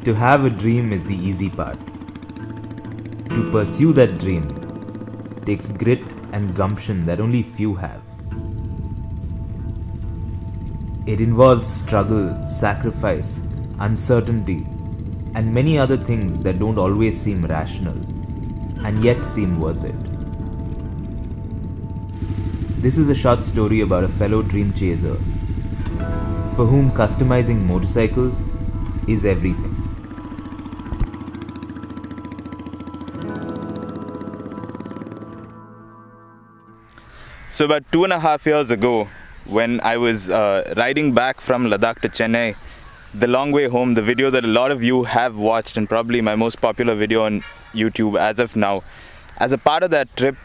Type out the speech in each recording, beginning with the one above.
To have a dream is the easy part. To pursue that dream takes grit and gumption that only few have. It involves struggle, sacrifice, uncertainty, and many other things that don't always seem rational, and yet seem worth it. This is a short story about a fellow dream chaser for whom customizing motorcycles is everything. So about 2.5 years ago, when I was riding back from Ladakh to Chennai, the long way home, the video that a lot of you have watched and probably my most popular video on YouTube as of now, as a part of that trip,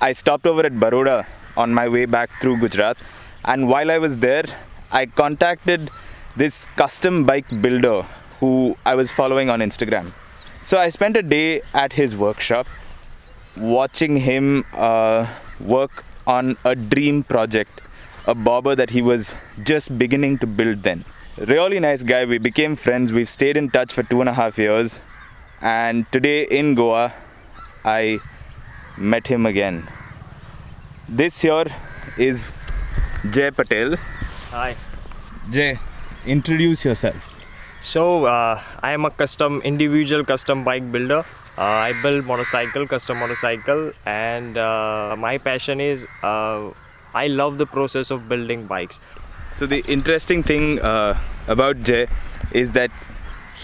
I stopped over at Baroda on my way back through Gujarat, and while I was there, I contacted this custom bike builder who I was following on Instagram. So I spent a day at his workshop watching him work on a dream project, a bobber that he was just beginning to build then. Really nice guy, we became friends, we've stayed in touch for 2.5 years, and today in Goa, I met him again. This here is Jay Patel. Hi. Jay, introduce yourself. So I am a individual custom bike builder. I build custom motorcycle, and my passion is I love the process of building bikes. So the interesting thing about Jay is that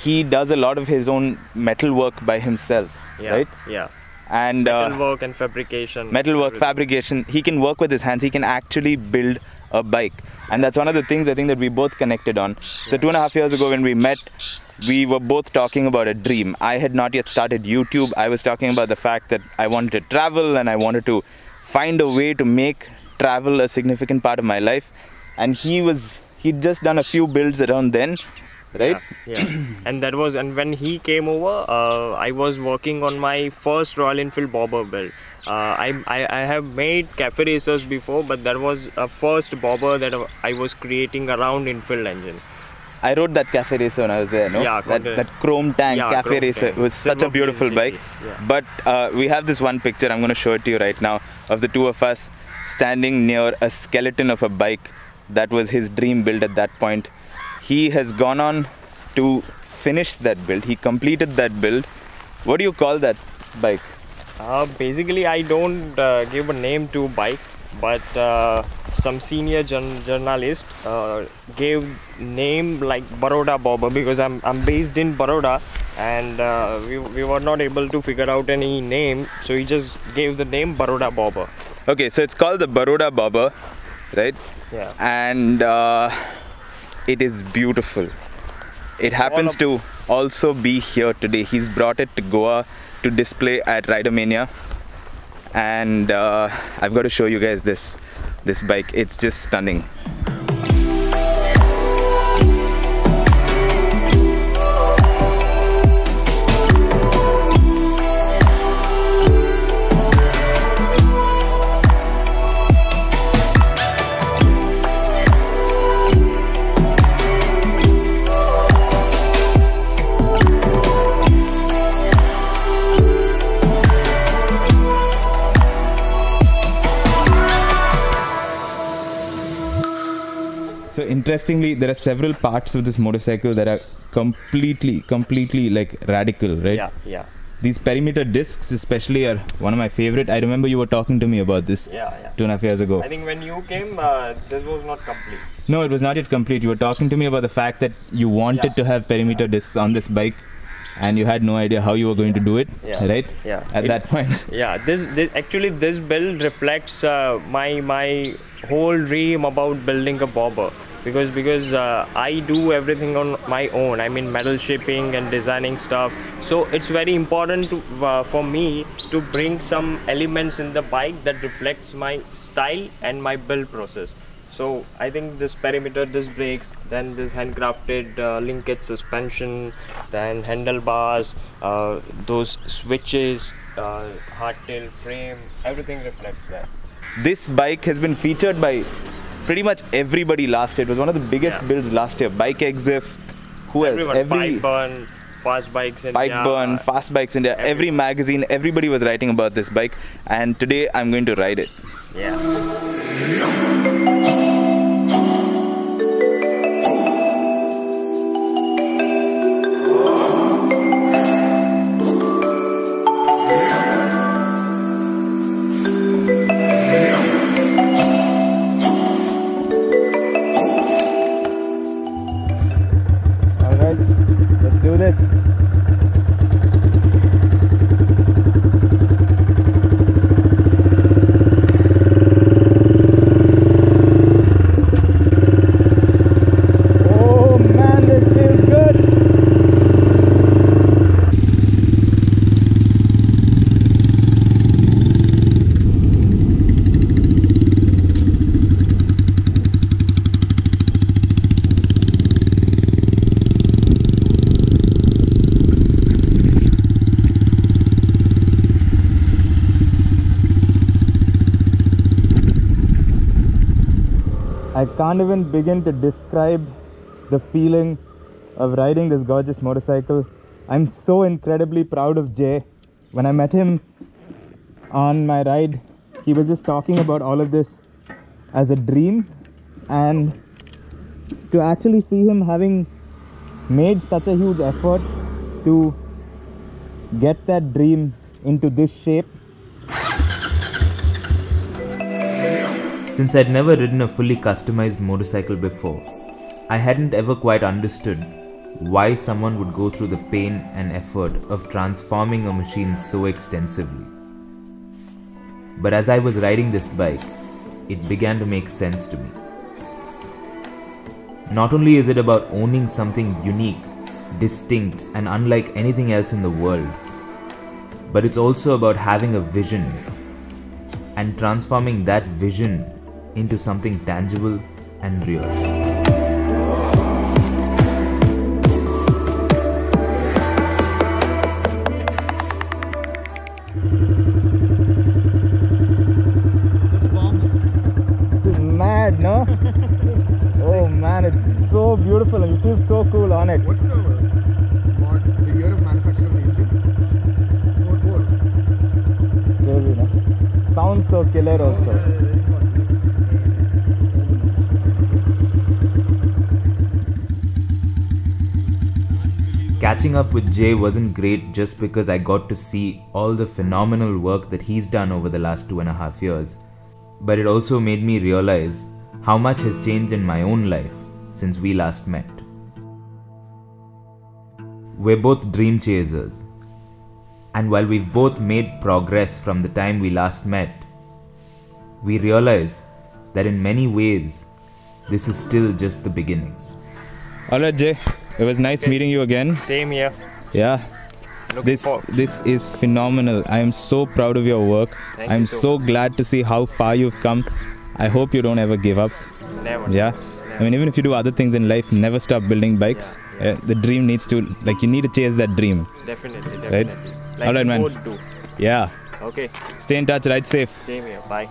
he does a lot of his own metal work by himself, right? Yeah. And metal work and fabrication. Fabrication. He can work with his hands. He can actually build a bike, and that's one of the things I think that we both connected on. So 2.5 years ago when we met, we were both talking about a dream. I had not yet started YouTube. I was talking about the fact that I wanted to travel and I wanted to find a way to make travel a significant part of my life. And he'd just done a few builds around then, right? Yeah. And when he came over, I was working on my first Royal Enfield Bobber build. I have made cafe racers before, but that was a first bobber that I was creating around Enfield engine. I rode that cafe racer when I was there, no? Yeah, that chrome tank cafe racer. It was such a beautiful bike. Yeah. But we have this one picture, I'm going to show it to you right now, of the two of us standing near a skeleton of a bike that was his dream build at that point. He has gone on to finish that build. He completed that build. What do you call that bike? Basically, I don't give a name to bike, but some senior journalist gave name like Baroda Bobber, because I'm based in Baroda, and we were not able to figure out any name, so he just gave the name Baroda Bobber. Okay, so it's called the Baroda Bobber, right? Yeah. And it is beautiful. It happens to also be here today. He's brought it to Goa to display at Rider Mania, and I've got to show you guys this bike. It's just stunning. So interestingly, there are several parts of this motorcycle that are completely like radical, right? Yeah. These perimeter discs especially are one of my favorite. I remember you were talking to me about this 2.5 years ago. I think when you came, this was not complete. No, it was not yet complete. You were talking to me about the fact that you wanted to have perimeter discs on this bike, and you had no idea how you were going to do it, right? Yeah. At that point. Yeah. This build reflects my whole dream about building a bobber, because I do everything on my own. I mean, metal shaping and designing stuff. So it's very important for me to bring some elements in the bike that reflects my style and my build process. So I think this perimeter disc brakes, then this handcrafted linkage suspension, then handlebars, those switches, hardtail frame, everything reflects that. This bike has been featured by pretty much everybody last year. It was one of the biggest builds last year. Bike Exif, who else? Everyone, Bike Burn, Fast Bikes India. Bike Burn, Fast Bikes India, every magazine, everybody was writing about this bike, and today I'm going to ride it. Yeah. Let's do this. Oh man, this feels good. I can't even begin to describe the feeling of riding this gorgeous motorcycle. I'm so incredibly proud of Jay. When I met him on my ride, he was just talking about all of this as a dream, and to actually see him having made such a huge effort to get that dream into this shape. Since I'd never ridden a fully customized motorcycle before, I hadn't ever quite understood why someone would go through the pain and effort of transforming a machine so extensively. But as I was riding this bike, it began to make sense to me. Not only is it about owning something unique, distinct, and unlike anything else in the world, but it's also about having a vision and transforming that vision into something tangible and real. This is mad, no? Oh man, it's so beautiful and you feel so cool on it. What's the year of manufacture of the engine? 44. Crazy, no? Sounds so killer also. Catching up with Jay wasn't great just because I got to see all the phenomenal work that he's done over the last 2.5 years, but it also made me realize how much has changed in my own life since we last met. We're both dream chasers, and while we've both made progress from the time we last met, we realize that in many ways, this is still just the beginning. Alright Jay, it was nice meeting you again. Same here. Yeah. This is phenomenal. I am so proud of your work. I'm so glad to see how far you've come. I hope you don't ever give up. Never. Yeah. I mean, even if you do other things in life, never stop building bikes. The dream needs to, like, you need to chase that dream. Definitely. Right? Like Alright, man. both do. Yeah. Okay. Stay in touch, ride safe. Same here. Bye.